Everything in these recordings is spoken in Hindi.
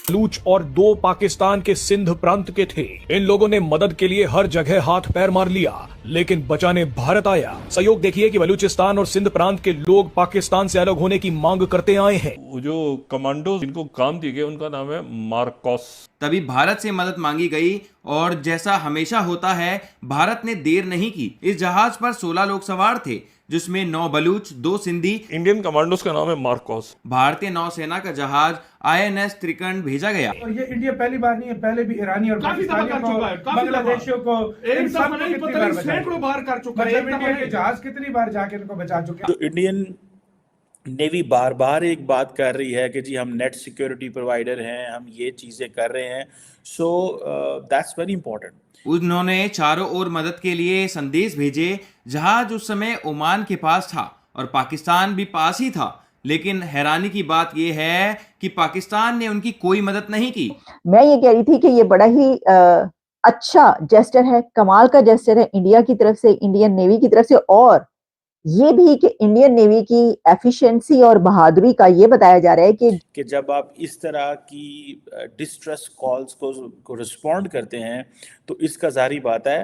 बलूच और 2 पाकिस्तान के सिंध प्रांत के थे। इन लोगों ने मदद के लिए हर जगह हाथ पैर मार लिया, लेकिन बचाने भारत आया। सहयोग देखिए कि बलूचिस्तान और सिंध प्रांत के लोग पाकिस्तान से अलग होने की मांग करते आए हैं। वो जो कमांडो जिनको काम दिए गए उनका नाम है मार्कोस। तभी भारत से मदद मांगी गई और जैसा हमेशा होता है भारत ने देर नहीं की। इस जहाज पर 16 लोग सवार थे, जिसमें 9 बलूच, 2 सिंधी। इंडियन कमांडोज का नाम है मार्कोस। भारतीय नौसेना का जहाज INS त्रिकंड भेजा गया। और ये इंडिया पहली बार नहीं है, पहले भी ईरानी और पाकिस्तानियों को, बांग्लादेशियों को, इन सब को कितनी बार बचा है। इंडिया के जहाज कितनी बार जाके इनको बचा चुके हैं। तो इंडियन नेवी बार बार एक बात कर रही है कि जी हम नेट सिक्योरिटी प्रोवाइडर हैं, हम ये चीज़ें कर रहे हैं। So that's very important. उन्होंने चारों ओर मदद के लिए संदेश भेजे। जहाज उस समय ओमान के पास था और पाकिस्तान भी पास ही था, लेकिन हैरानी की बात यह है कि पाकिस्तान ने उनकी कोई मदद नहीं की। मैं ये कह रही थी कि ये बड़ा ही अच्छा जेस्चर है, कमाल का जेस्चर है इंडिया की तरफ से, इंडियन नेवी की तरफ से, और ये भी कि इंडियन नेवी की एफिशिएंसी और बहादुरी का ये बताया जा रहा है कि जब आप इस तरह की डिस्ट्रेस कॉल्स को रिस्पॉन्ड करते हैं तो इसका जारी बात है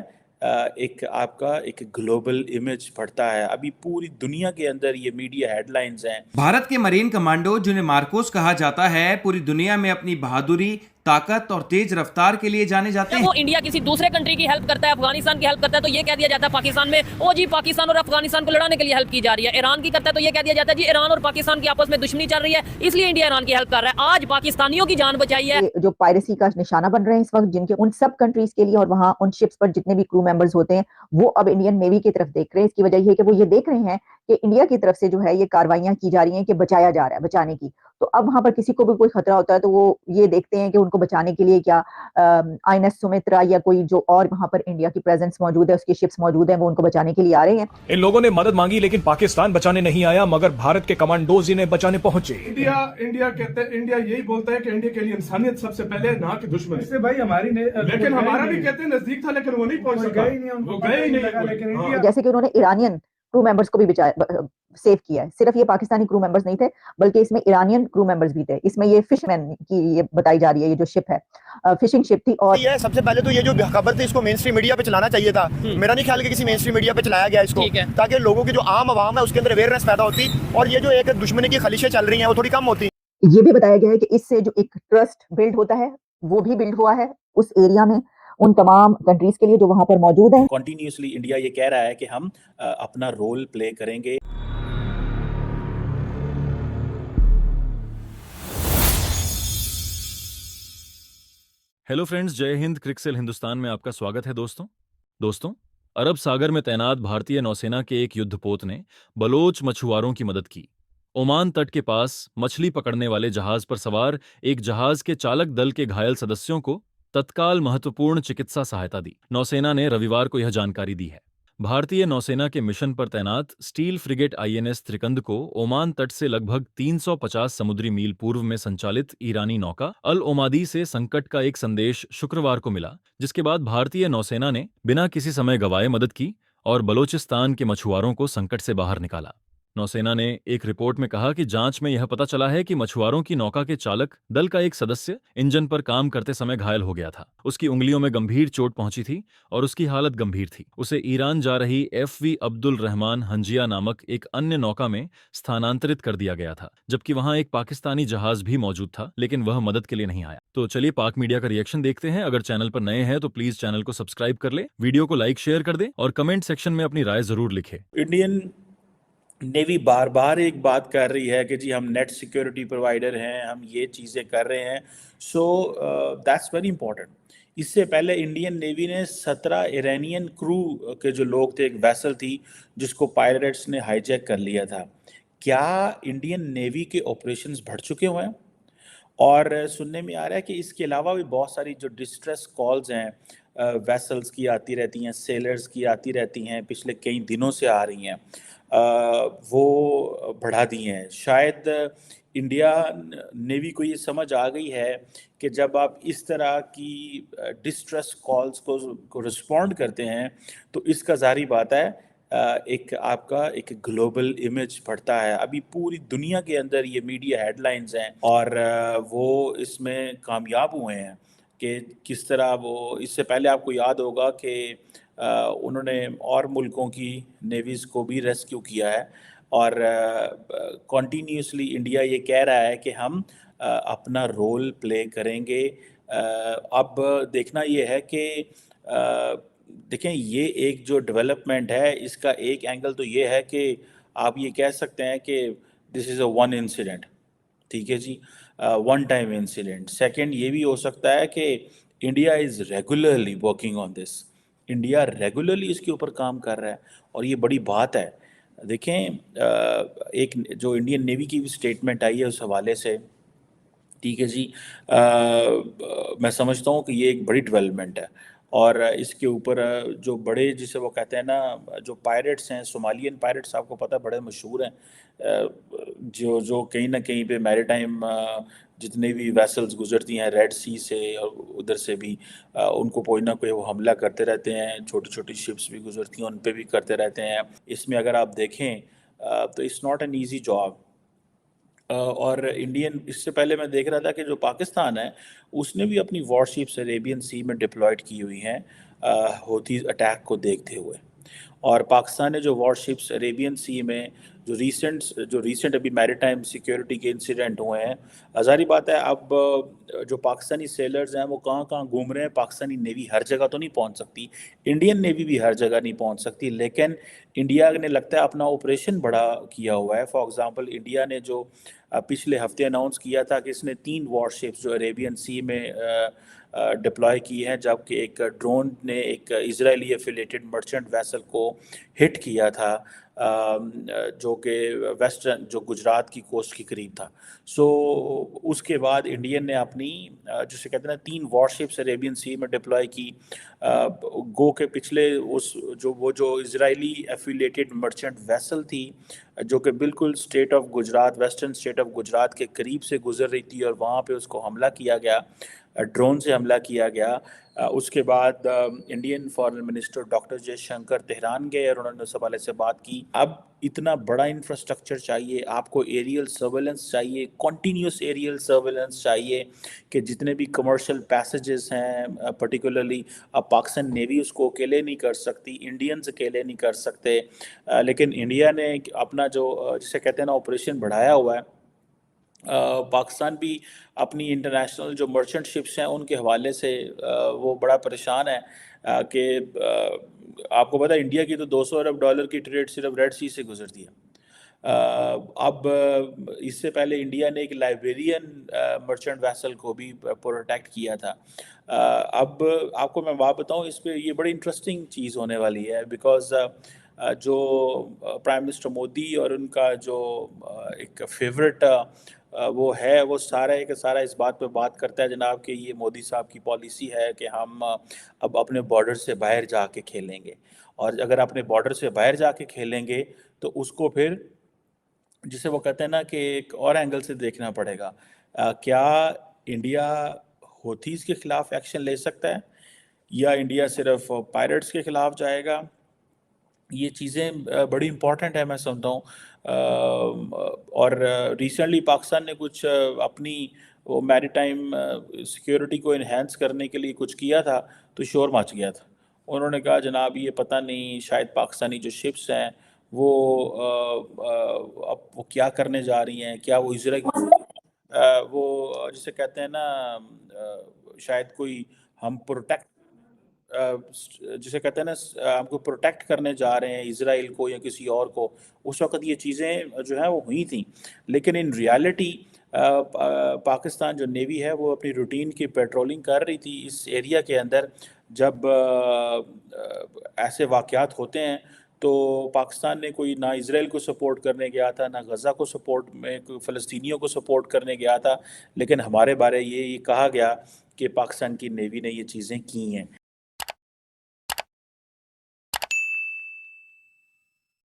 एक आपका एक ग्लोबल इमेज बढ़ता है। अभी पूरी दुनिया के अंदर ये मीडिया हेडलाइंस हैं। भारत के मरीन कमांडो, जिन्हें मार्कोस कहा जाता है, पूरी दुनिया में अपनी बहादुरी, ताकत और तेज रफ्तार के लिए जाने जाते हैं। वो इंडिया किसी दूसरे कंट्री की हेल्प करता है, अफगानिस्तान की हेल्प करता है, तो ये कह दिया जाता है पाकिस्तान में ओ जी पाकिस्तान और अफगानिस्तान को लड़ाने के लिए हेल्प की जा रही है। ईरान की करता है तो ये कह दिया जाता है जी ईरान और पाकिस्तान की आपस में दुश्मनी चल रही है, इसलिए इंडिया ईरान की हेल्प कर रहा है। आज पाकिस्तानियों की जान बचाई है। जो पायरेसी का निशाना बन रहे हैं इस वक्त, जिनके उन सब कंट्रीज के लिए और वहां उन शिप्स पर जितने भी क्रू मेंबर्स होते हैं, वो अब इंडियन नेवी की तरफ देख रहे हैं। इसकी वजह ये है कि वो ये देख रहे हैं कि इंडिया की तरफ से जो है ये कार्रवाइयां की जा रही हैं कि बचाया जा रहा है, बचाने की। तो अब वहां पर किसी को भी कोई खतरा होता है तो वो ये देखते हैं कि उनको बचाने के लिए क्या INS सुमित्रा या कोई जो और वहां पर इंडिया की प्रेजेंस मौजूद है, उसकी शिप्स मौजूद हैं, वो उनको बचाने के लिए आ रहे हैं। इन लोगों ने मदद मांगी, लेकिन पाकिस्तान बचाने नहीं आया, मगर भारत के कमांडोज इन्हें बचाने पहुंचे। इंडिया कहते हैं, इंडिया यही बोलता है कि इंडिया के लिए इंसानियत सबसे पहले, ना कि दुश्मन। इससे भाई हमारी लेकिन हमारा भी कहते हैं नजदीक था, लेकिन वो नहीं पहुंच सका, वो गए ही नहीं। लेकिन जैसे कि उन्होंने ईरानियन क्रू मेंबर्स को भी सेव किया है। सिर्फ ये पाकिस्तानी क्रू मेंबर्स नहीं थे, बल्कि इसमें ईरानियन क्रू मेंबर्स भी थे। इसमें ये फिशमैन की ये बताई जा रही है, ये जो शिप है फिशिंग शिप थी। और ये सबसे पहले तो ये जो खबर थी इसको मेन स्ट्रीम मीडिया पे चलाना चाहिए था। मेरा नहीं ख्याल कि किसी मेन स्ट्रीम मीडिया पे चलाया गया इसको, ताकि लोगों की जो आम आवाम है उसके अंदर अवेयरनेस पैदा होती और ये जो एक दुश्मनी की खलिशें चल रही हैं वो थोड़ी कम होती। ये भी बताया गया है कि इससे जो एक ट्रस्ट बिल्ड होता है वो भी बिल्ड हुआ है उस एरिया में, उन तमाम कंट्रीज के लिए जो वहां पर मौजूद हैं। कॉन्टिन्यूसली इंडिया ये कह रहा है कि हम अपना रोल प्ले करेंगे। हेलो फ्रेंड्स, जय हिंद। क्रिकसेल हिंदुस्तान में आपका स्वागत है दोस्तों, अरब सागर में तैनात भारतीय नौसेना के एक युद्धपोत ने बलोच मछुआरों की मदद की। ओमान तट के पास मछली पकड़ने वाले जहाज पर सवार एक जहाज के चालक दल के घायल सदस्यों को तत्काल महत्वपूर्ण चिकित्सा सहायता दी। नौसेना ने रविवार को यह जानकारी दी है। भारतीय नौसेना के मिशन पर तैनात स्टील फ्रिगेट INS त्रिकंद को ओमान तट से लगभग 350 समुद्री मील पूर्व में संचालित ईरानी नौका अल ओमादी से संकट का एक संदेश शुक्रवार को मिला, जिसके बाद भारतीय नौसेना ने बिना किसी समय गंवाए मदद की और बलोचिस्तान के मछुआरों को संकट से बाहर निकाला। नौसेना ने एक रिपोर्ट में कहा कि जांच में यह पता चला है कि मछुआरों की नौका के चालक दल का एक सदस्य इंजन पर काम करते समय घायल हो गया था। उसकी उंगलियों में गंभीर चोट पहुंची थी और उसकी हालत गंभीर थी। उसे ईरान जा रही FV अब्दुल रहमान हंजिया नामक एक अन्य नौका में स्थानांतरित कर दिया गया था, जबकि वहां एक पाकिस्तानी जहाज भी मौजूद था, लेकिन वह मदद के लिए नहीं आया। तो चलिए पाक मीडिया का रिएक्शन देखते हैं। अगर चैनल पर नए हैं तो प्लीज चैनल को सब्सक्राइब कर ले, वीडियो को लाइक शेयर कर दे और कमेंट सेक्शन में अपनी राय जरूर लिखे। इंडियन नेवी बार बार एक बात कर रही है कि जी हम नेट सिक्योरिटी प्रोवाइडर हैं, हम ये चीज़ें कर रहे हैं। So that's very important. इससे पहले इंडियन नेवी ने 17 ईरानियन क्रू के जो लोग थे, एक वेसल थी जिसको पायरेट्स ने हाईजैक कर लिया था। क्या इंडियन नेवी के ऑपरेशंस बढ़ चुके हुए हैं? और सुनने में आ रहा है कि इसके अलावा भी बहुत सारी जो डिस्ट्रेस कॉल्स हैं वेसल्स की आती रहती हैं, सेलर्स की आती रहती हैं, पिछले कई दिनों से आ रही हैं, वो बढ़ा दी हैं। शायद इंडिया नेवी को ये समझ आ गई है कि जब आप इस तरह की डिस्ट्रेस कॉल्स को रिस्पॉन्ड करते हैं तो इसका जारी बात है एक आपका एक ग्लोबल इमेज बढ़ता है। अभी पूरी दुनिया के अंदर ये मीडिया हेडलाइंस हैं और वो इसमें कामयाब हुए हैं कि किस तरह वो, इससे पहले आपको याद होगा कि उन्होंने और मुल्कों की नेवीज़ को भी रेस्क्यू किया है और कॉन्टीन्यूसली इंडिया ये कह रहा है कि हम अपना रोल प्ले करेंगे। अब देखना ये है कि देखें, ये एक जो डेवलपमेंट है इसका एक एंगल तो ये है कि आप ये कह सकते हैं कि this is a one incident, ठीक है जी, वन टाइम इंसिडेंट। सेकंड ये भी हो सकता है कि India is regularly working on this, India regularly इसके ऊपर काम कर रहा है और ये बड़ी बात है। देखें, एक जो इंडियन नेवी की भी स्टेटमेंट आई है उस हवाले से, ठीक है जी, मैं समझता हूँ कि ये एक बड़ी डेवलपमेंट है और इसके ऊपर जो बड़े, जिसे वो कहते हैं ना, जो पायरेट्स हैं, सोमालियन पायरेट्स, आपको पता है बड़े मशहूर हैं, जो कहीं ना कहीं पे मैरीटाइम जितने भी वेसल्स गुजरती हैं रेड सी से और उधर से भी, उनको कोई ना कोई वो हमला करते रहते हैं, छोटी छोटी शिप्स भी गुजरती हैं उन पे भी करते रहते हैं। इसमें अगर आप देखें तो it's not an easy job. और इंडियन, इससे पहले मैं देख रहा था कि जो पाकिस्तान है उसने भी अपनी वॉरशिप्स अरेबियन सी में डिप्लॉयड की हुई हैं हौथी अटैक को देखते हुए। और पाकिस्तान ने जो वॉरशिप्स अरेबियन सी में जो रीसेंट अभी मैरीटाइम सिक्योरिटी के इंसिडेंट हुए हैं, ज़ाहिर बात है अब जो पाकिस्तानी सेलर्स हैं वो कहाँ कहाँ घूम रहे हैं। पाकिस्तानी नेवी हर जगह तो नहीं पहुंच सकती, इंडियन नेवी भी हर जगह नहीं पहुंच सकती, लेकिन इंडिया ने लगता है अपना ऑपरेशन बड़ा किया हुआ है। फॉर एग्जांपल इंडिया ने जो पिछले हफ्ते अनाउंस किया था कि इसने 3 वॉरशिप्स जो अरेबियन सी में डिप्लॉय की हैं, जबकि एक ड्रोन ने एक इजरायली एफिलेटेड मर्चेंट वेसल को हिट किया था जो कि वेस्टर्न, जो गुजरात की कोस्ट के करीब था। सो उसके बाद इंडियन ने अपनी जिसे कहते हैं ना 3 वॉरशिप्स अरेबियन सी में डिप्लॉय की। गो के पिछले उस जो इजरायली एफिलेटेड मर्चेंट वेसल थी जो कि बिल्कुल state of Gujarat, western state of Gujarat के करीब से गुजर रही थी और वहाँ पे उसको हमला किया गया, ड्रोन से हमला किया गया। उसके बाद Indian foreign minister doctor Jaishankar Tehran गए और उन्होंने उस हवाले से बात की। अब इतना बड़ा इंफ्रास्ट्रक्चर चाहिए, आपको एरियल सर्वेलेंस चाहिए, कॉन्टीन्यूस एरियल सर्वेलेंस चाहिए कि जितने भी कमर्शियल पैसेजेस हैं पर्टिकुलरली, अब पाकिस्तान नेवी उसको अकेले नहीं कर सकती, इंडियंस अकेले नहीं कर सकते, लेकिन इंडिया ने अपना जो जिसे कहते हैं ना ऑपरेशन बढ़ाया हुआ है। पाकिस्तान भी अपनी इंटरनेशनल जो मर्चेंट शिप्स हैं उनके हवाले से वो बड़ा परेशान है कि आपको पता है इंडिया की तो $200 अरब की ट्रेड सिर्फ रेड सी से गुजरती है। अब इससे पहले इंडिया ने एक लाइबेरियन मर्चेंट वेसल को भी प्रोटेक्ट किया था। अब आपको मैं बात बताऊं, इस पे ये बड़ी इंटरेस्टिंग चीज़ होने वाली है, बिकॉज जो प्राइम मिनिस्टर मोदी और उनका जो एक फेवरेट वो है, वो सारा के सारा इस बात पे बात करता है जनाब कि ये मोदी साहब की पॉलिसी है कि हम अब अपने बॉर्डर से बाहर जाके खेलेंगे, और अगर अपने बॉर्डर से बाहर जाके खेलेंगे तो उसको फिर जिसे वो कहते हैं ना कि एक और एंगल से देखना पड़ेगा। क्या इंडिया हौथीज़ के ख़िलाफ़ एक्शन ले सकता है या इंडिया सिर्फ पायरेट्स के ख़िलाफ़ जाएगा? ये चीज़ें बड़ी इम्पॉर्टेंट है मैं समझता हूँ। और रिसेंटली पाकिस्तान ने कुछ अपनी वो मैरीटाइम सिक्योरिटी को इन्हेंस करने के लिए कुछ किया था तो शोर मच गया था। उन्होंने कहा जनाब ये पता नहीं शायद पाकिस्तानी जो शिप्स हैं वो अब वो क्या करने जा रही हैं, क्या वो इजराइल वो जिसे कहते हैं ना शायद कोई हम प्रोटेक्ट जिसे कहते हैं ना हमको प्रोटेक्ट करने जा रहे हैं इजराइल को या किसी और को। उस वक्त ये चीज़ें जो है वो हुई थी, लेकिन इन रियलिटी पाकिस्तान जो नेवी है वो अपनी रूटीन की पेट्रोलिंग कर रही थी इस एरिया के अंदर। जब ऐसे वाक़यात होते हैं तो पाकिस्तान ने कोई ना इजराइल को सपोर्ट करने गया था, ना गज़ा को सपोर्ट में फ़लस्तीनियों को सपोर्ट करने गया था, लेकिन हमारे बारे ये कहा गया कि पाकिस्तान की नेवी ने ये चीज़ें की हैं।